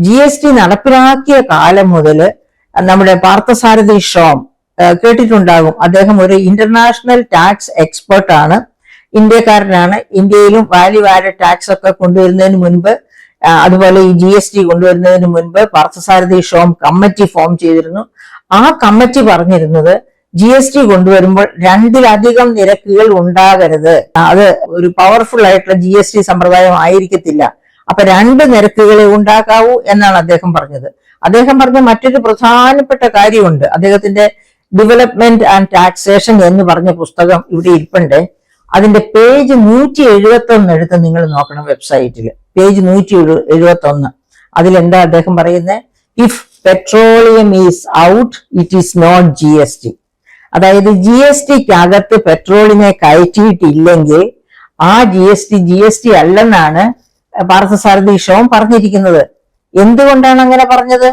GST നടപ്പിലാക്കിയ കാലം മുതൽ നമ്മുടെ പാർത്ഥസാരഥി ഷോം കേട്ടിട്ടുണ്ടാകും. അദ്ദേഹം ഒരു ഇന്റർനാഷണൽ ടാക്സ് എക്സ്പെർട്ട് ആണ്, ഇന്ത്യക്കാരനാണ്. ഇന്ത്യയിലും വാല്യൂ ആഡഡ് ടാക്സ് ഒക്കെ കൊണ്ടുവരുന്നതിന് മുൻപ്, അതുപോലെ ഈ GST കൊണ്ടുവരുന്നതിന് മുൻപ് പാർത്ഥസാരഥി ഷോം കമ്മിറ്റി ഫോം ചെയ്തിരുന്നു. ആ കമ്മിറ്റി പറഞ്ഞിരുന്നത് GST കൊണ്ടുവരുമ്പോൾ 2-ലധികം നിരക്കുകൾ ഉണ്ടാകരുത്, അത് ഒരു പവർഫുൾ ആയിട്ടുള്ള GST സമ്പ്രദായം ആയിരിക്കത്തില്ല, അപ്പൊ 2 നിരക്കുകളെ ഉണ്ടാക്കാവൂ എന്നാണ് അദ്ദേഹം പറഞ്ഞത്. അദ്ദേഹം പറഞ്ഞ മറ്റൊരു പ്രധാനപ്പെട്ട കാര്യമുണ്ട്. അദ്ദേഹത്തിന്റെ ഡെവലപ്മെന്റ് ആൻഡ് ടാക്സേഷൻ എന്ന് പറഞ്ഞ പുസ്തകം ഇവിടെ ഇരിപ്പുണ്ട്. അതിന്റെ പേജ് 171 എടുത്ത് നിങ്ങൾ നോക്കണം വെബ്സൈറ്റിൽ. പേജ് 171. അതിലെന്താ അദ്ദേഹം പറയുന്നത്? If petroleum is out it is not GST. അതായത് GSTക്ക് അകത്ത് പെട്രോളിനെ കയറ്റിയിട്ടില്ലെങ്കിൽ ആ GST അല്ലെന്നാണ് പാർത്ഥസാരഥി ഷോം പറഞ്ഞിരിക്കുന്നത്. എന്തുകൊണ്ടാണ് അങ്ങനെ പറഞ്ഞത്?